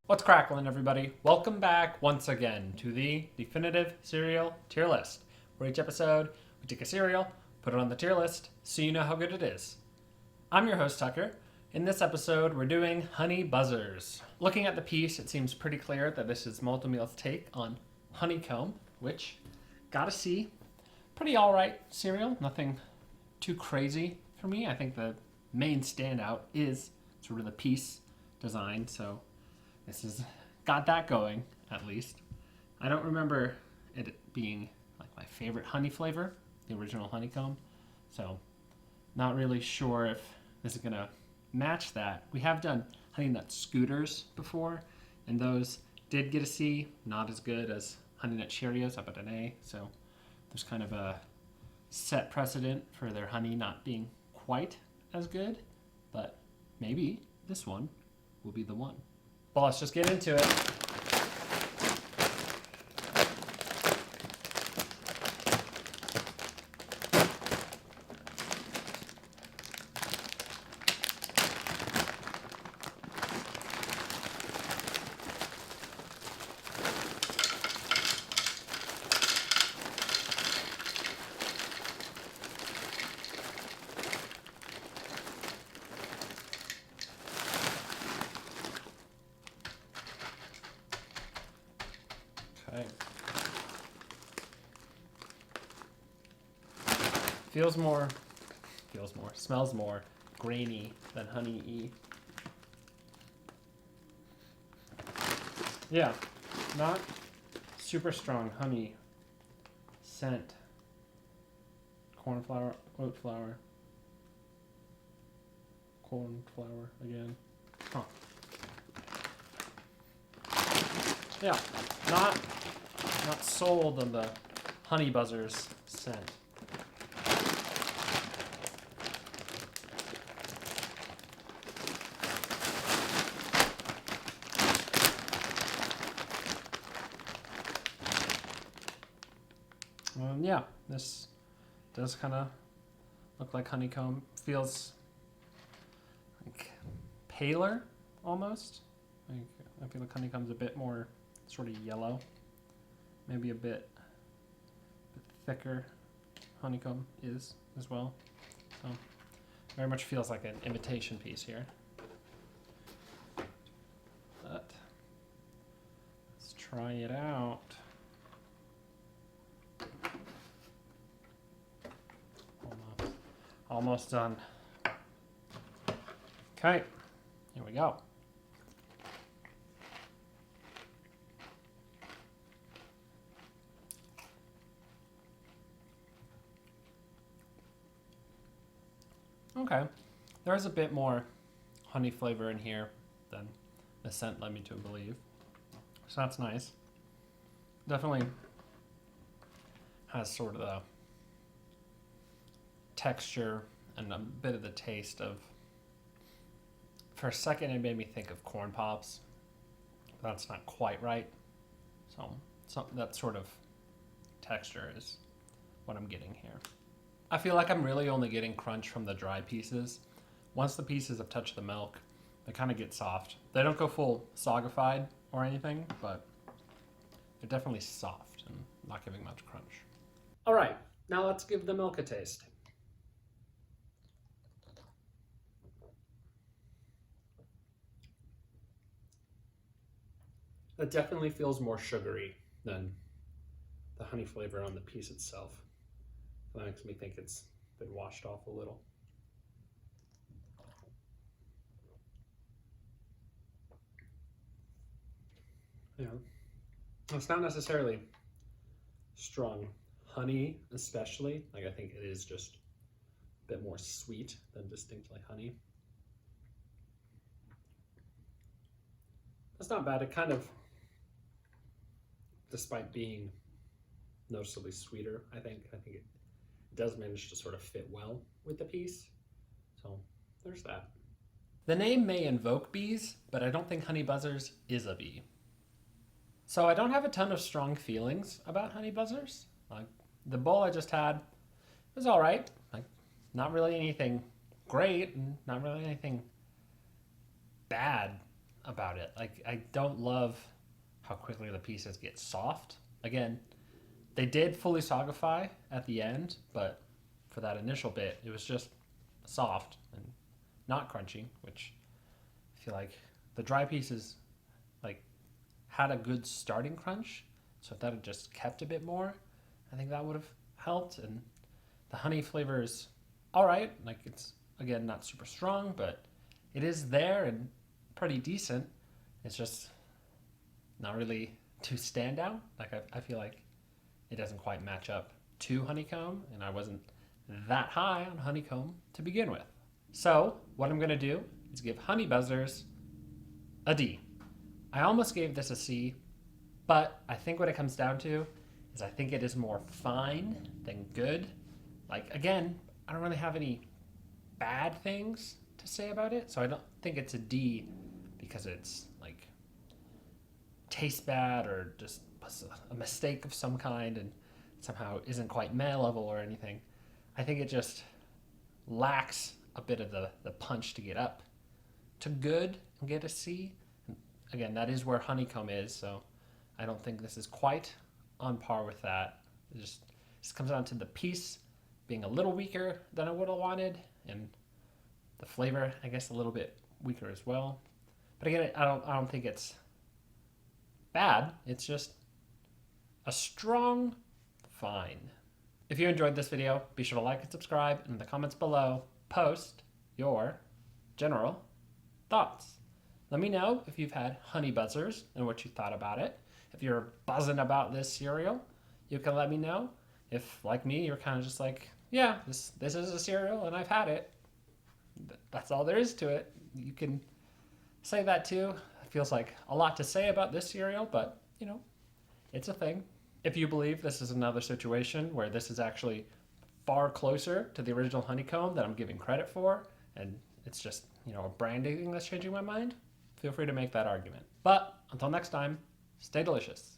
What's crackling, everybody? Welcome back once again to the definitive cereal tier list, where each episode we take a cereal, put it on the tier list, so you know how good it is. I'm your host, Tucker. In this episode, we're doing Honey Buzzers. Looking at the piece, it seems pretty clear that this is Malt O Meal's take on Honeycomb, which, gotta see, pretty alright cereal. Nothing too crazy for me. I think the main standout is sort of the piece design, so this has got that going, at least. I don't remember it being like my favorite honey flavor, the original Honeycomb, so not really sure if this is gonna match that. We have done Honey Nut Scooters before, and those did get a C, not as good as Honey Nut Cheerios, up at an A, so there's kind of a set precedent for their honey not being quite as good, but maybe this one will be the one. Well, let's just get into it. Okay. Smells more grainy than honey-y. Yeah, not super strong honey scent. Corn flour, oat flour, corn flour again. Huh. Yeah, not sold on the Honey Buzzers scent. Yeah, this does kind of look like Honeycomb. Feels like paler almost. I feel like Honeycomb's a bit more sort of yellow. Maybe a bit thicker. Honeycomb is as well. So very much feels like an imitation piece here. But let's try it out. Almost done. Okay, here we go. Okay, there is a bit more honey flavor in here than the scent led me to believe. So that's nice. Definitely has sort of the texture and a bit of the taste of, for a second it made me think of corn pops. That's not quite right. So that sort of texture is what I'm getting here. I feel like I'm really only getting crunch from the dry pieces. Once the pieces have touched the milk, they kind of get soft. They don't go full sogified or anything, but they're definitely soft and not giving much crunch. All right, now let's give the milk a taste. It definitely feels more sugary than the honey flavor on the piece itself. That makes me think it's been washed off a little. Yeah, it's not necessarily strong honey, especially. Like, I think it is just a bit more sweet than distinctly honey. That's not bad. It kind of, despite being noticeably sweeter, I think it does manage to sort of fit well with the piece. So there's that. The name may invoke bees, but I don't think Honey Buzzers is a bee. So I don't have a ton of strong feelings about Honey Buzzers. Like, the bowl I just had was all right. Like, not really anything great and not really anything bad. about it. Like, I don't love how quickly the pieces get soft. Again, they did fully sogify at the end, but for that initial bit, it was just soft and not crunchy, which I feel like the dry pieces like had a good starting crunch. So if that had just kept a bit more, I think that would have helped. And the honey flavor is all right. Like, it's, again, not super strong, but it is there and pretty decent. It's just not really too standout. Like, I feel like it doesn't quite match up to Honeycomb, and I wasn't that high on Honeycomb to begin with. So what I'm gonna do is give Honey Buzzers a D. I almost gave this a C, but I think what it comes down to is I think it is more fine than good. Like, again, I don't really have any bad things to say about it, so I don't think it's a D because it's like tastes bad or just a mistake of some kind and somehow isn't quite meh level or anything. I think it just lacks a bit of the punch to get up to good and get a C. And again, that is where Honeycomb is, so I don't think this is quite on par with that. It just comes down to the piece being a little weaker than I would have wanted, and the flavor, I guess, a little bit weaker as well. But again, I don't think it's bad. It's just a strong fine. If you enjoyed this video, be sure to like and subscribe, and in the comments below, post your general thoughts. Let me know if you've had Honey Buzzers and what you thought about it. If you're buzzing about this cereal, you can let me know. If, like me, you're kind of just like, yeah, this is a cereal and I've had it. That's all there is to it. You can say that too. It feels like a lot to say about this cereal, but, you know, it's a thing. If you believe this is another situation where this is actually far closer to the original Honeycomb that I'm giving credit for, and it's just, you know, a branding that's changing my mind, feel free to make that argument. But until next time, stay delicious.